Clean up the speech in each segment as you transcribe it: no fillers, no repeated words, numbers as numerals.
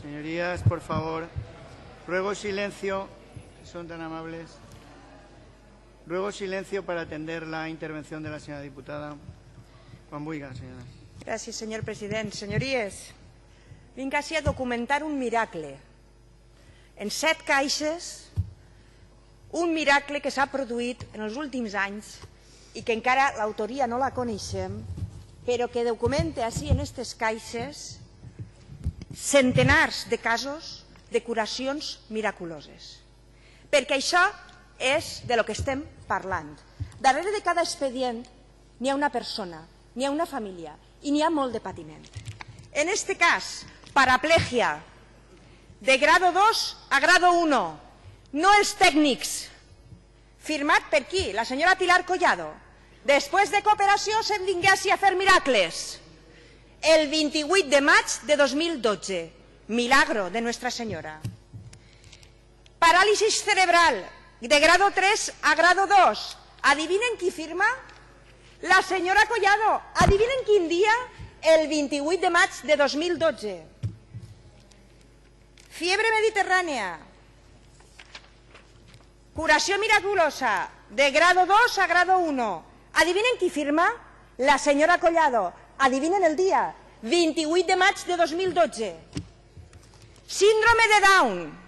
Señorías, por favor. Ruego silencio, si son tan amables. Ruego silencio para atender la intervención de la señora diputada. Quan vulgui, senyora. Gràcies, senyor president. Senyories, vinc ací a documentar un miracle. En 7 caixes, un miracle que s'ha produït en els últims anys i que encara l'autoria no la coneixem, però que documenta ací en aquestes caixes centenars de casos de curacions miraculoses. Perquè això és de lo que estem parlant. Darrere de cada expedient n'hi ha una persona, n'hi ha una família i n'hi ha molt de patiment. En este cas, paraplegia de grado 2 a grado 1, no els tècnics, firmat per qui? La senyora Pilar Collado. Després de cooperació se'n vingué a fer miracles. El 28 de maig de 2012, milagro de Nuestra Senyora. Parálisis cerebral de grado 3 a grado 2. ¿Adivinen qui firma? La senyora Collado. ¿Adivinen quin dia? El 28 de maig de 2012. Fiebre mediterránea. Curació miraculosa de grado 2 a grado 1. ¿Adivinen qui firma? La senyora Collado. Adivinen el dia. 28 de maig de 2012. Síndrome de Down.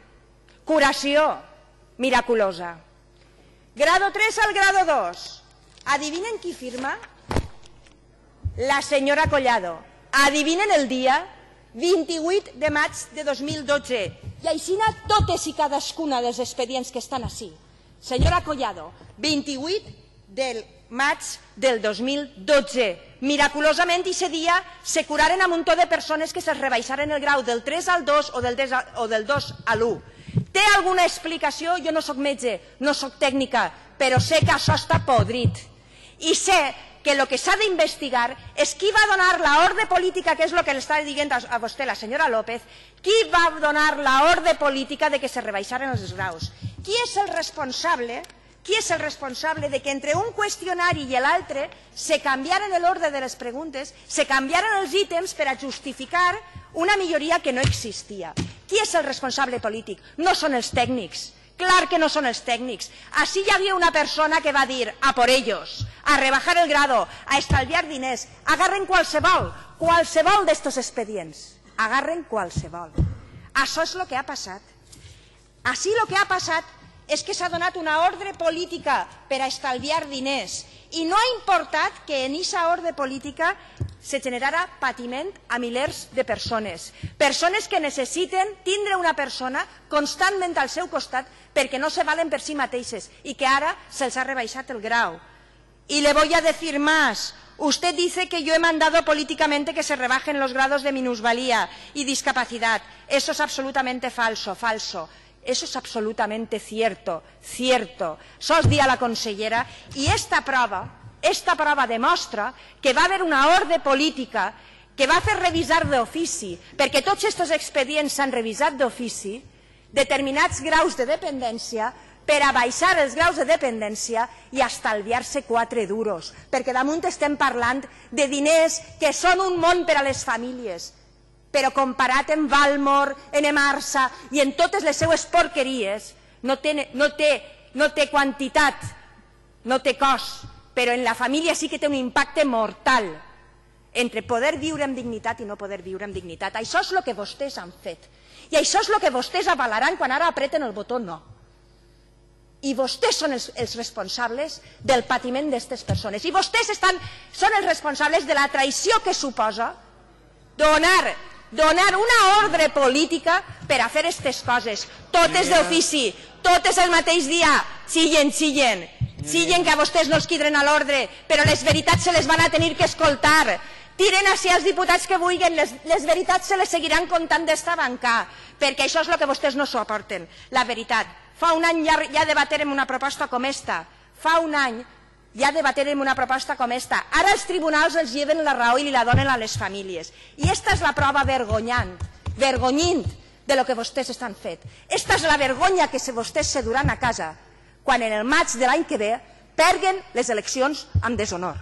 Curació miraculosa. Grado 3 al grado 2. ¿Adivinen qui firma? La senyora Collado. Adivinen el dia? 28 de maig de 2012. I així totes i cadascuna dels expedients que estan així. Senyora Collado, 28 del maig del 2012. Miraculosament, aquest dia se curaren a un muntó de persones que se rebaixaren el grau del 3 al 2 o del 2 a l'1. Té alguna explicació? Jo no soc metge, no soc tècnica, però sé que això està podrit. I sé que el que s'ha d'investigar és qui va donar l'ordre política, que és el que l'està dient a vostè la senyora López, qui va donar l'ordre política de que se rebaixaren els graus. Qui és el responsable de que entre un qüestionari i l'altre se canviaren l'ordre de les preguntes, se canviaren els ítems per a justificar una milloria que no existia? Qui és el responsable polític? No són els tècnics. Clar que no són els tècnics. Així hi havia una persona que va dir a por ellos, a rebajar el grado, a estalviar diners. Agarren qualsevol d'estos expedients. Agarren qualsevol. Això és el que ha passat. Així el que ha passat és que s'ha donat una ordre política per a estalviar diners i no ha importat que en aquesta ordre política se generarà patiment a milers de persones. Persones que necessiten tindre una persona constantment al seu costat perquè no se valen per si mateixes i que ara se'ls ha rebaixat el grau. Y le voy a decir más. Usted dice que yo he mandado políticamente que se rebajen los grados de minusvalía y discapacidad. Eso es absolutamente falso, falso. Eso es absolutamente cierto, cierto. Sos di a la consellera i esta prova demostra que va haver una ordre política que va fer revisar d'ofici, perquè tots aquests expedients s'han revisat d'ofici, determinats graus de dependència per a baixar els graus de dependència i estalviar-se 4 duros, perquè damunt estem parlant de diners que són un món per a les famílies. Però comparat amb Valmor, en Emarsa i en totes les seues porqueries, no té quantitat, no té cost, però en la família sí que té un impacte mortal entre poder viure amb dignitat i no poder viure amb dignitat. Això és el que vostès han fet. I això és el que vostès avalaran quan ara apreten el botó no. I vostès són els responsables del patiment d'aquestes persones. I vostès són els responsables de la traïció que suposa donar una ordre política per a fer aquestes coses. Totes d'ofici, totes el mateix dia. Xillen que a vostès no els quidren a l'ordre, però les veritats se les van a tenir que escoltar. Tiren així els diputats que vulguin, les veritats se les seguiran contant d'esta banca, perquè això és el que vostès no suporten, la veritat. Fa un any ja debaterem una proposta com esta. Fa un any ja debaterem una proposta com esta. Ara els tribunals els lleven la raó i li la donen a les famílies. I esta és la prova vergonyint de lo que vostès estan fent. Esta és la vergonya que vostès se duran a casa quan en el maig de l'any que ve perden les eleccions amb deshonor.